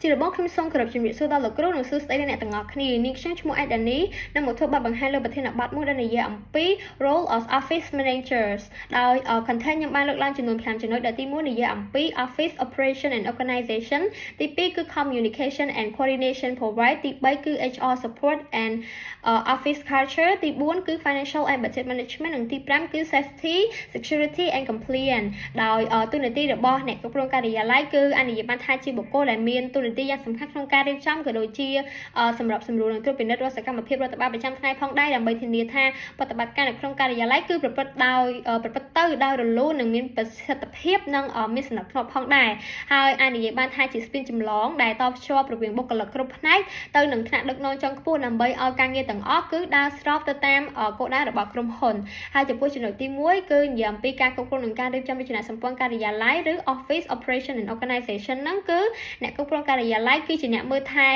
ជារបស់ខ្ញុំសូមគោរពជំរាបសួរដល់លោកគ្រូនិងសួស្តីអ្នកទាំងអស់គ្នានាងខ្ញុំឈ្មោះអេដានីនិងមកធ្វើបទបង្ហាញលើប្រធានបទមួយដែលនិយាយអំពី role of office managers ដោយ content ខ្ញុំបានលើកឡើងចំនួន5ចំណុចដែលទី1និយាយអំពី office operation and organization ទី2គឺ communication and coordination provide ទី3គឺ HR support and office culture ទី4គឺ financial and budget management និងទី5គឺ safety security and compliance ដោយទូនាទីរបស់អ្នកគ្រប់គ្រងការិយាល័យគឺអនុញ្ញាតបានថាជាបុគ្គលដែលមានទូនាទីយ៉ាងសំខាន់ក្នុងការរៀបចំក៏ដូចជាសម្រាប់សម្រួលនិងត្រួតពិនិត្យរាល់សកម្មភាពរដ្ឋបាលប្រចាំថ្ងៃផងដែរដើម្បីធានាថាបប្រតិបត្តិការនៅក្នុងការិយាល័យគឺប្រព្រឹត្តទៅដោយរលូននិងមានប្រសិទ្ធភាពនិងមានសណ្ដាប់ធ្នាប់ផងដែរហើយអនុញ្ញាតបានថាជាស្ពានចម្លងដែលតភ្ជាប់រវាងបុគ្គលិកគ្រប់ផ្នែកទៅនឹងថ្នាក់ដឹកនាំជាន់ខ្ពស់ដើម្បីឲ្យការងារទាំងអស់គឺដើរស្របទៅតាមគោលដៅរបស់ក្រុមហ៊ុនហើយចំពោះចំណុចទី1គឺនិយាយអំពីការគ្រប់គ្រងនិងការរៀបចំរចនាសម្ព័ន្ធការិយាល័យឬ office operation and organization ហ្នឹងគឺអ្នកគ្រប់គ្រងការិយាល័យគឺជាអ្នកមើលថែ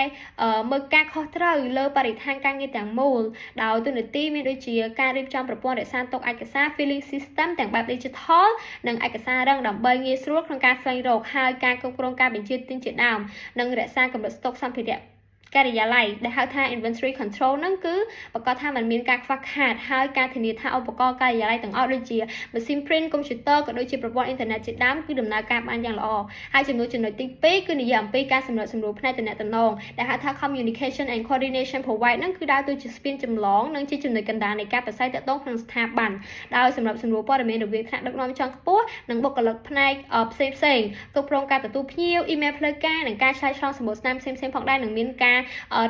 មើលការខុសត្រូវលើបរិស្ថានការងារទាំងមូលដោយទូនាទីមានដូចជាការរៀបចំប្រព័ន្ធរក្សាទុកឯកសារ filing system ទាំងបែប digital និងឯកសាររឹងដើម្បីងាយស្រួលក្នុងការស្វែងរកហើយការគ្រប់គ្រងការបញ្ជាទិញជាដើមនិងរក្សាកម្រិតស្តុកសម្ភារៈការិយាល័យដែលហៅថា inventory control ហ្នឹងគឺប្រកាសថាมันមានការខ្វះខាតហើយការធានាថាឧបករណ៍ការិយាល័យទាំងអស់ដូចជាម៉ាស៊ីន print កុំព្យូទ័រក៏ដូចជាប្រព័ន្ធអ៊ីនធឺណិតជាដើមគឺដំណើរការបានយ៉ាងល្អហើយចំណុចទី2គឺនិយាយអំពីការសម្រួលផ្នែកទំនាក់ទំនងដែលហៅថា communication and coordination provide ហ្នឹងគឺដើរតួជាស្ពានចម្លងនិងជាចំណុចកណ្ដាលនៃការប្រស័យទាក់ទងក្នុងស្ថាប័នដោយសម្រាប់សម្រួលព័ត៌មានរវាងថ្នាក់ដឹកនាំជាន់ខ្ពស់និងបុគ្គលិកផ្នែកផ្សេងគ្រប់គ្រងការទទួលភ្ញៀវ email ផ្លូវការនិងការឆ្លើយឆ្លងសំណួរស្នាមផ្សេងផងដែរនិងមានការ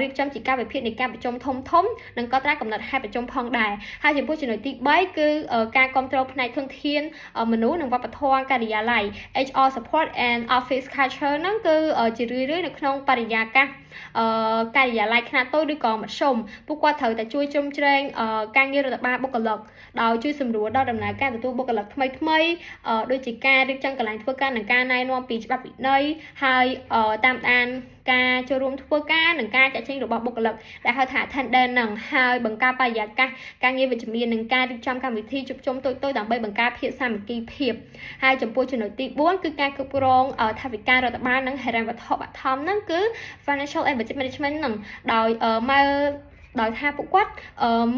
រៀបចំជាការវិភាគនៃការប្រជុំធំនិងក៏ត្រាកំណត់ហេតុប្រជុំផងដែរហើយចំពោះចំណុចទី3គឺការគ្រប់គ្រងផ្នែកធនធានមនុស្សនិងវប្បធម៌ការិយាល័យ HR support and office culture ហ្នឹងគឺជារឿយៗនៅក្នុងបរិយាកាសការិយាល័យខ្នាតតូចឬក៏មធ្យមពួកគាត់ត្រូវតែជួយជ្រោមជ្រែងការងាររដ្ឋបាលបុគ្គលិកដោយជួយសម្រួលដល់ដំណើរការទទួលបុគ្គលិកថ្មីដូចជាការរៀបចំកន្លែងធ្វើការនិងការណែនាំពីច្បាប់វិន័យហើយតាមដានការចូលរួមធ្វើការនិងការចាក់ចេញរបស់បុគ្គលិកដែលហៅថា attendant នឹងហើយបង្កើតបរិយាកាសការងារវិជ្ជមាននិងការរៀបចំកម្មវិធីជួបជុំតូចៗដើម្បីបង្កើតភាពសាមគ្គីភាពហើយចំពោះចំណុចទី4គឺការគ្រប់គ្រងថវិការដ្ឋបាលនិងហិរញ្ញវត្ថុបឋមហ្នឹងគឺ financial and budget management ហ្នឹងដោយថាពួកគាត់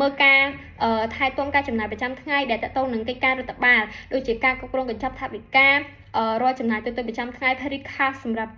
មើលការថែទាំការចំណាយប្រចាំថ្ងៃដែលតកតងនឹងកិច្ចការរដ្ឋបាលដូចជាការគ្រប់គ្រងកញ្ចប់ថវិការរាល់ចំណាយទៅប្រចាំថ្ងៃ petty cash សម្រាប់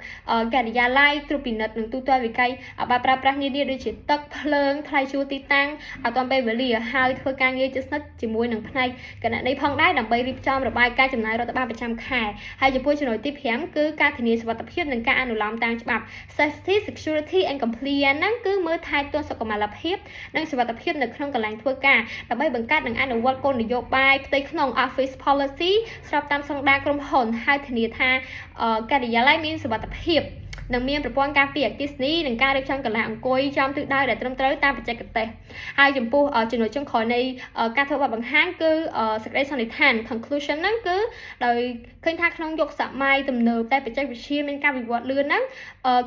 ការិយាល័យត្រួតពិនិត្យនិងទូទាត់វិក័យបើប្រើប្រាស់នានាដូចជាទឹកភ្លើងថ្លៃជួលទីតាំងអត់ទាន់ពេលវេលាហើយធ្វើការងារជិតស្និទ្ធជាមួយនឹងផ្នែកគណនេយ្យផងដែរដើម្បីរៀបចំរបាយការណ៍ចំណាយរដ្ឋបាលប្រចាំខែហើយចំពោះចំណុចទី5គឺការធានាសុវត្ថិភាពនិងការអនុលោមតាមច្បាប់ safety security and compliance ហ្នឹងគឺមើលថែទាំសុខុមាលភាពនិងសុវត្ថិភាពនៅក្នុងកន្លែងធ្វើការដើម្បីបង្កើតនិងអនុវត្តគោលនយោបាយផ្ទៃក្នុង office policy ស្របតាមស្តង់ដារក្រុមហ៊ុនហើយធានាថាការិយាល័យមានសុវត្ថិភាពនិងមានប្រព័ន្ធការពារអគ្គិសនីនិងការរៀបចំកន្លែងអង្គុយចំទិសដៅដែលត្រឹមត្រូវតាមបច្ចេកទេសហើយចំពោះចំណុចចុងក្រោយនៃការធ្វើបទបង្ហាញគឺសេចក្តីសន្និដ្ឋាន conclusion ហ្នឹងគឺដោយឃើញថាក្នុងយុគសម័យទំនើបតែបច្ចេកវិទ្យាមានការវិវត្តលឿនហ្នឹង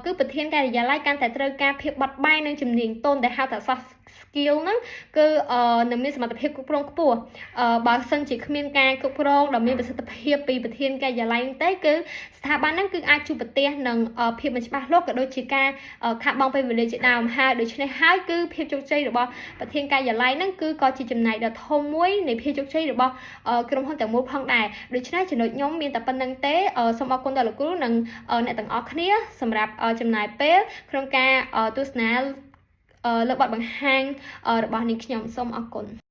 គឺប្រធានការិយាល័យកាន់តែត្រូវការភាពបត់បែននិងជំនាញទន់ដែលហៅថា soft skill ហ្នឹងគឺនឹងមានសមត្ថភាពគ្រប់គ្រងខ្ពស់បើសិនជាគ្មានការគ្រប់គ្រងដ៏មានប្រសិទ្ធភាពពីប្រធានការិយាល័យទេគឺស្ថាប័នហ្នឹងគឺអាចជួបប្រទះនឹងភាពមិនច្បាស់លាស់ក៏ដូចជាការខាតបង់ពេលវេលាជាដើមហើយដូច្នេះហើយគឺភាពជោគជ័យរបស់ប្រធានការិយាល័យហ្នឹងគឺក៏ជាចំណែកដ៏ធំមួយនៃភាពជោគជ័យរបស់ក្រុមហ៊ុនទាំងមូលផងដែរដូច្នេះចំណុចខ្ញុំមានតែប៉ុណ្្នឹងទេសូមអរគុណដល់លោកគ្រូនិងអ្នកទាំងអស់គ្នាសម្រាប់ចំណាយពេលក្នុងការទស្សនាលើបទបង្ហាញរបស់នាងខ្ញុំសូមអរគុណ